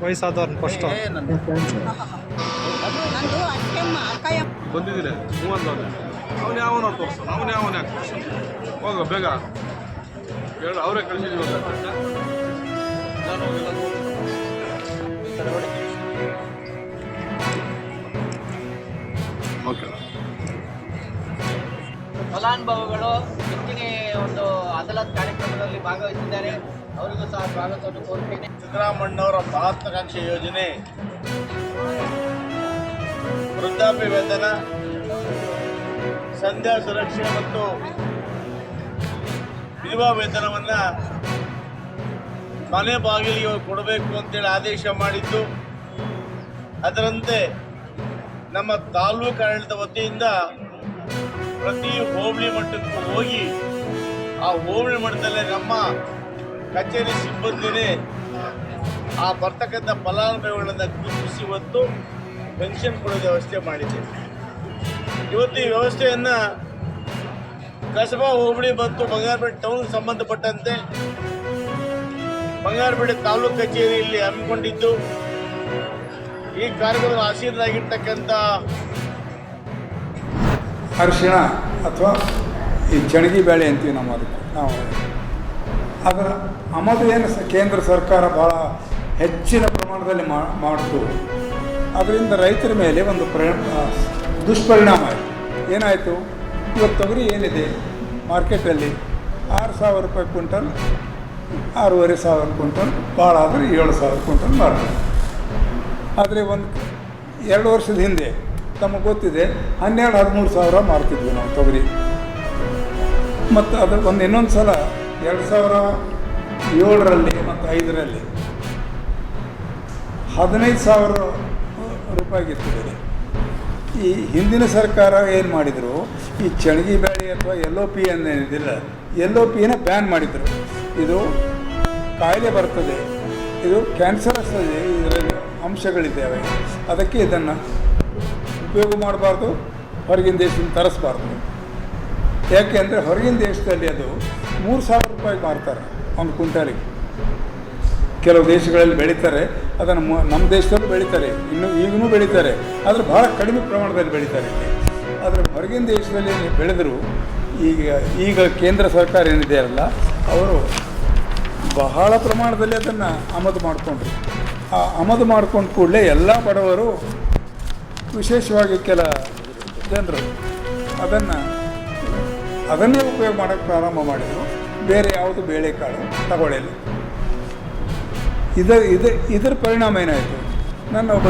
ವಯಸ್ಸಾದವ್ರನ್ನ first ಬಂದಿದ್ದೀನಿ ಮೂವತ್ತೊಂದು ಅವನು ಯಾವನ ತೋರಿಸ್ತಾನೆ ಅವನು ಯಾವನ ಯಾಕೆ ತೋರಿಸ್ತಾನೆ ಹೋಗ ಬೇಗ ಹೇಳು ಅವರೇ ಕಳಿಸಿದ್ದೀವಿ ಓಕೆ ಫಲಾನುಭವಿಗಳು ಹೆಚ್ಚಿನ ಒಂದು ಅದಾಲತ್ ಕಾರ್ಯಕ್ರಮದಲ್ಲಿ ಭಾಗವಹಿಸಿದ್ದಾರೆ. ಅವರಿಗೂ ಸಹ ಸ್ವಾಗತವನ್ನು ಕೋರುತ್ತೇನೆ. ಸಿದ್ದರಾಮಣ್ಣವರ ಮಹತ್ವಾಕಾಂಕ್ಷಿ ಯೋಜನೆ ವೃದ್ಧಾಪ್ಯ ವೇತನ, ಸಂಧ್ಯಾ ಸುರಕ್ಷೆ ಮತ್ತು ವಿಧವಾ ವೇತನವನ್ನು ಮನೆ ಬಾಗಿಲಿಗೆ ಕೊಡಬೇಕು ಅಂತೇಳಿ ಆದೇಶ ಮಾಡಿದ್ದು, ಅದರಂತೆ ನಮ್ಮ ತಾಲೂಕು ಆಡಳಿತ ವತಿಯಿಂದ ಪ್ರತಿ ಹೋಬಳಿ ಮಟ್ಟಕ್ಕೂ ಹೋಗಿ ಆ ಹೋಬಳಿ ಮಟ್ಟದಲ್ಲೇ ನಮ್ಮ ಕಚೇರಿ ಸಿಬ್ಬಂದಿನೇ ಆ ಬರ್ತಕ್ಕಂಥ ಫಲಾನುಭವಿಗಳನ್ನು ಗುರುತಿಸಿ ಇವತ್ತು ಪೆನ್ಷನ್ ಕೊಡೋ ವ್ಯವಸ್ಥೆ ಮಾಡಿದೆ. ಇವತ್ತು ಈ ವ್ಯವಸ್ಥೆಯನ್ನು ಕಸಬಾ ಹೋಬಳಿ ಮತ್ತು ಬಂಗಾರಪೇಟೆ ಟೌನ್ಗೆ ಸಂಬಂಧಪಟ್ಟಂತೆ ಬಂಗಾರಪೇಟೆ ತಾಲೂಕು ಕಚೇರಿಯಲ್ಲಿ ಹಮ್ಮಿಕೊಂಡಿದ್ದು, ಈ ಕಾರ್ಯಕ್ರಮದ ಆಸೀನರಾಗಿರ್ತಕ್ಕಂಥ ಅರಿಶಿಣ ಅಥವಾ ಈ ಚಣಗಿ ಬೇಳೆ ಅಂತೀವಿ ಅದಕ್ಕೆ ನಾವು ಅದರ ಆಮದು ಏನು ಕೇಂದ್ರ ಸರ್ಕಾರ ಭಾಳ ಹೆಚ್ಚಿನ ಪ್ರಮಾಣದಲ್ಲಿ ಮಾಡ್ತು. ಅದರಿಂದ ರೈತರ ಮೇಲೆ ಒಂದು ದುಷ್ಪರಿಣಾಮ ಆಯಿತು. ಏನಾಯಿತು, ಇವತ್ತು ತೊಗರಿ ಏನಿದೆ ಮಾರ್ಕೆಟಲ್ಲಿ 6,000 ರೂಪಾಯಿ ಕ್ವಿಂಟಲ್, 6,500 ಕ್ವಿಂಟಲ್, ಭಾಳ ಆದರೆ 7,000 ಕ್ವಿಂಟಲ್ ಮಾಡ್ತಾರೆ. ಆದರೆ 2 ವರ್ಷದ ಹಿಂದೆ ತಮಗೆ ಗೊತ್ತಿದೆ 12-13 ಸಾವಿರ ಮಾರ್ತಿದ್ವಿ ನಾವು ತೊಗರಿ. ಮತ್ತು ಅದು ಇನ್ನೊಂದು ಸಲ 2007ರಲ್ಲಿ ಮತ್ತು 2005ರಲ್ಲಿ 15,000 ರೂಪಾಯಿಗಿತ್ತು ಬೆಲೆ. ಈ ಹಿಂದಿನ ಸರ್ಕಾರ ಏನು ಮಾಡಿದರು, ಈ ಚಣಗಿ ಬೇಳೆ ಅಥವಾ LOP ಅನ್ನೇನಿದಿಲ್ಲ, LOPನ ಬ್ಯಾನ್ ಮಾಡಿದರು. ಇದು ಕಾಯಿಲೆ ಬರ್ತದೆ, ಇದು ಕ್ಯಾನ್ಸರಸ್ ಇದರಲ್ಲಿ ಅಂಶಗಳಿದ್ದಾವೆ, ಅದಕ್ಕೆ ಇದನ್ನು ಉಪಯೋಗ ಮಾಡಬಾರ್ದು, ಹೊರಗಿನ ದೇಶದಿಂದ ತರಿಸ್ಬಾರ್ದು. ಯಾಕೆ ಅಂದರೆ ಹೊರಗಿನ ದೇಶದಲ್ಲಿ ಅದು 3,000 ರೂಪಾಯಿಗೆ ಮಾರ್ತಾರೆ ಒಂದು ಕ್ವಿಂಟಾಲಿಗೆ. ಕೆಲವು ದೇಶಗಳಲ್ಲಿ ಬೆಳೀತಾರೆ, ಅದನ್ನು ನಮ್ಮ ದೇಶದಲ್ಲೂ ಬೆಳೀತಾರೆ, ಈಗಲೂ ಬೆಳೀತಾರೆ, ಆದರೆ ಭಾಳ ಕಡಿಮೆ ಪ್ರಮಾಣದಲ್ಲಿ ಬೆಳೀತಾರೆ ಇಲ್ಲಿ. ಆದರೆ ಹೊರಗಿನ ದೇಶದಲ್ಲಿ ಬೆಳೆದರೂ ಈಗ ಕೇಂದ್ರ ಸರ್ಕಾರ ಏನಿದೆಯಲ್ಲ, ಅವರು ಬಹಳ ಪ್ರಮಾಣದಲ್ಲಿ ಅದನ್ನು ಆಮದು ಮಾಡಿಕೊಂಡ್ರು. ಆ ಆಮದು ಮಾಡ್ಕೊಂಡು ಕೂಡಲೇ ಎಲ್ಲ ಬಡವರು, ವಿಶೇಷವಾಗಿ ಕೆಲ ಜನರು ಅದನ್ನೇ ಉಪಯೋಗ ಮಾಡೋಕ್ಕೆ ಪ್ರಾರಂಭ ಮಾಡಿದರು. ಬೇರೆ ಯಾವುದು ಬೇಳೆಕಾಳು ತಗೊಳ್ಳಿಲ್ಲ. ಇದರ ಪರಿಣಾಮ ಏನಾಯಿತು, ನನ್ನ ಒಬ್ಬ